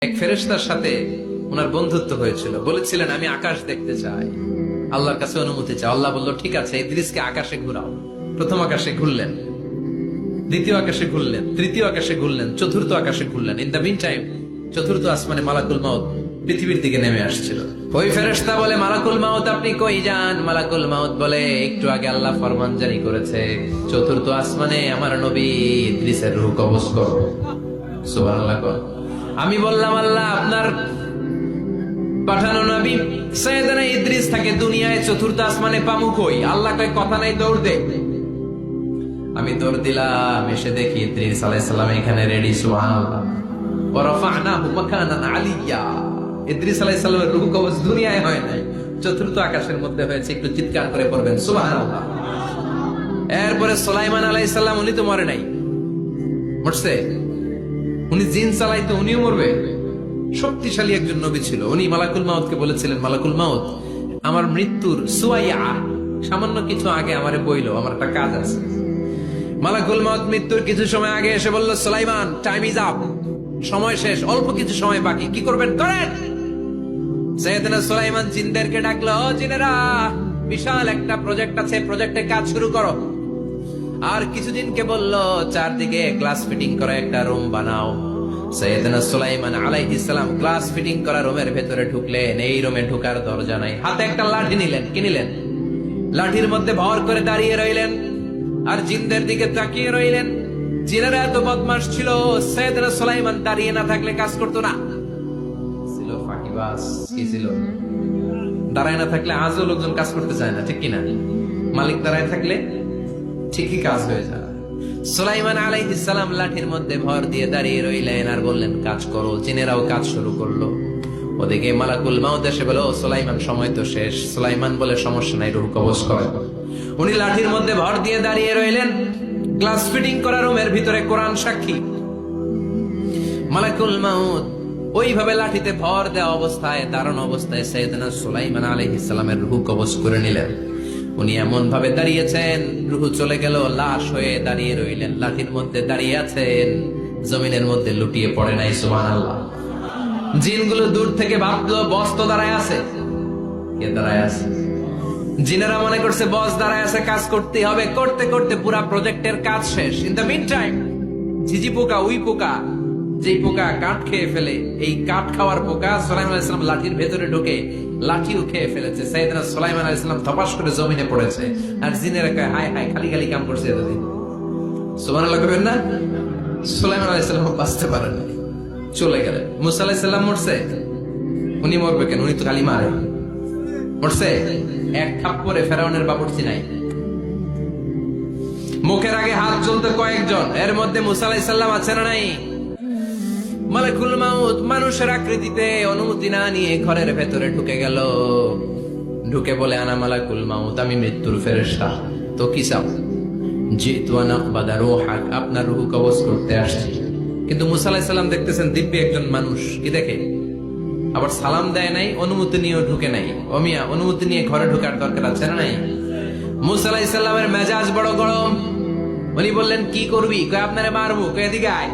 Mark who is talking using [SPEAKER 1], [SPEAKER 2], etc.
[SPEAKER 1] এক ফেরেশতার সাথে ওনার বন্ধুত্ব হয়েছিল, বলেছিলেন আমি আকাশ দেখতে চাই, আল্লাহর কাছে অনুমতি চাই। আল্লাহ বলল ঠিক আছে, ইদ্রিসকে আকাশে ঘুরাও। প্রথম আকাশে ঘুরলেন, দ্বিতীয় আকাশে ঘুরলেন, তৃতীয় আকাশে ঘুরলেন, চতুর্থ আকাশে ঘুরলেন। ইন দ্য মিন টাইম চতুর্থ আসমানে মালাকুল মাউত পৃথিবীর দিকে নেমে আসছিল। ওই ফেরেশতা বলে, মালাকুল মাউত আপনি কই যান? মালাকুল মাউত বলে, একটু আগে আল্লাহ ফরমান জারি করেছে চতুর্থ আসমানে আমার নবী ইদ্রিসের রূহ কবজ করো। সুবহানাল্লাহ। আমি বললাম, আল্লাহ আপনার পাঠানো নবী সাইয়েদনা ইদ্রিস থাকে দুনিয়ায়, চতুর্থ আসমানে পামু কই? আল্লাহ কয় কথা নাই, দৌড় দে। আমি দৌড় দিলাম, এসে দেখি ইদ্রিস আলাইহিস সালাম এখানে রেডি। সুবহানাল্লাহ। ওয়া রাফা'নাহু মাকানান আলিয়্যা। ইদ্রিস আলাইহিস সালামের রূহ কবজ দুনিয়ায় হয় নাই, চতুর্থ আকাশের মধ্যে হয়েছে। একটু চিৎকার করে পড়বেন সুবহানাল্লাহ। এরপরে সুলাইমান আলাইহিস সালাম, উনি তো মরে নাই, মরছে। উনি জিন চালাইতো, উনিও মরবে। শক্তিশালী একজন নবী ছিল। উনি মালাকুল মাউতকে বলেছিলেন, মালাকুল মাউত আমার মৃত্যুর সুয়াইয়া সামান্য কিছু আগে আমারে বইলো, আমার একটা কাজ আছে। মালাকুল মাউত মৃত্যুর কিছু সময় আগে এসে বলল, সুলাইমান টাইম ইজ আপ, সময় শেষ, অল্প কিছু সময় বাকি, কি করবেন করেন। সাইয়েদনা সুলাইমান জিনদেরকে ডাকলো, ও জিনেরা, বিশাল একটা প্রজেক্ট আছে, প্রজেক্টে কাজ শুরু করো। আর কিছুদিনকে বলল, চারদিকে গ্লাস ফিটিং করা একটা রুম বানাও। সাইয়েদনা সুলাইমান আলাইহিস সালাম গ্লাস ফিটিং করা রুমের ভেতরে ঢুকলেন। এই রুমে ঢুকার দরজা নাই, হাতে একটা লাঠি নিলেন। কি নিলেন? লাঠির মধ্যে ভর করে দাঁড়িয়ে রইলেন আর জিনদের দিকে তাকিয়ে রইলেন। জিনেরা এত বদমাশ ছিল, সাইয়েদনা সুলাইমান দাঁড়িয়ে না থাকলে কাজ করতো না। ছিল ফাঁকিবাজ। কি ছিল? দাঁড়ায় না থাকলে আজও লোকজন কাজ করতে চায় না, ঠিক কিনা? মালিক দাঁড়ায় থাকলে ঠিকই কাজ হয়ে যায়। সুলাইমান আলাইহিস সালাম লাঠির মধ্যে ভর দিয়ে দাঁড়িয়ে রইলেন আর বললেন, কাজ করো। জিনেরাও কাজ শুরু করলো। ওদিকে মালাকুল মাউত এসে বলে, ও সুলাইমান সময় তো শেষ। সুলাইমান বলে, সমস্যা নাই, রূহ কবজ করে। উনি লাঠির মধ্যে ভর দিয়ে দাঁড়িয়ে রইলেন। গ্লাস ফিটিং করা রুমের ভিতরে কোরআন সাক্ষী। মালাকুল মাউত ওইভাবে লাঠিতে ভর দেওয়া অবস্থায়, দাঁড়ানো অবস্থায় সাইয়েদনা সুলাইমান আলাইহিস সালামের রূহ কবজ করে নিলেন। উনি এমন ভাবে দাঁড়িয়েছেন, রূহ চলে গেল, লাশ হয়ে দাঁড়িয়ে রইলেন। লাঠির মধ্যে দাঁড়িয়ে আছেন, জমিনের মধ্যে লুটিয়ে পড়ে নাই। সুবহানাল্লাহ। জিনগুলো দূর থেকে ভাবলো, বস তো দাঁড়ায় আছে। কে দাঁড়ায় আছে? জিনেরা মনে করছে বস দাঁড়ায় আছে, কাজ করতে হবে। করতে করতে পুরা প্রজেক্টের কাজ শেষ। ইন দ্য মিন টাইম ঝিঝি পোকা, উই পোকা, যেই পোকা কাঠ খেয়ে ফেলে, এই কাঠ খাওয়ার পোকা সুলাইমান আলাইহিস সালাম লাঠির ভেতরে ঢুকে লাঠিও খেয়ে ফেলেছে। সাইয়েদনা সুলাইমান আলাইহিস সালাম ধপাস করে জমিনে পড়েছে। আর জিনেরা কয়, হায় হায়, খালি খালি কাম করছে এতদিন। সুবহানাল্লাহ কইবেন না? সুলাইমান আলাইহিস সালাম বাঁচতে পারেন, চলে গেলেন। মুসা আলাইহিস সালাম মরছে। উনি মরবে কেন? উনি তো খালি মারে। মরছে এক থাপ্পড়ে ফেরাউনের বাবুর্চি নাই। মুখের আগে হাত চলতে কয়েকজন, এর মধ্যে মুসা আলাইহিস সালাম আছে না নাই? মালাকুল মাউত মানুষের আকৃতিতে অনুমতি না নিয়ে ঘরের ভেতরে ঢুকে গেল। ঢুকে বলে, আনা মালাকুল মাউত, আমি মৃত্যুর ফেরেশতা। তো কি চাও? জিতু আন আকবাদা রূহাক, আপনার রূহ কবজ করতে আসছি। কিন্তু মুসা আলাইহিস সালাম দেখতেছেন দিব্যি একজন মানুষ। কি দেখে? আবার সালাম দেয় নাই, অনুমতি নিয়েও ঢুকে নাই। অমিয়া, অনুমতি নিয়ে ঘরে ঢোকার দরকার আছে না নাই? মুসা আলাইহিস সালামের মেজাজ বড় গরম। উনি বললেন, কি করবি? কয় আপনারে মারবো। কয় এদিকে আয়।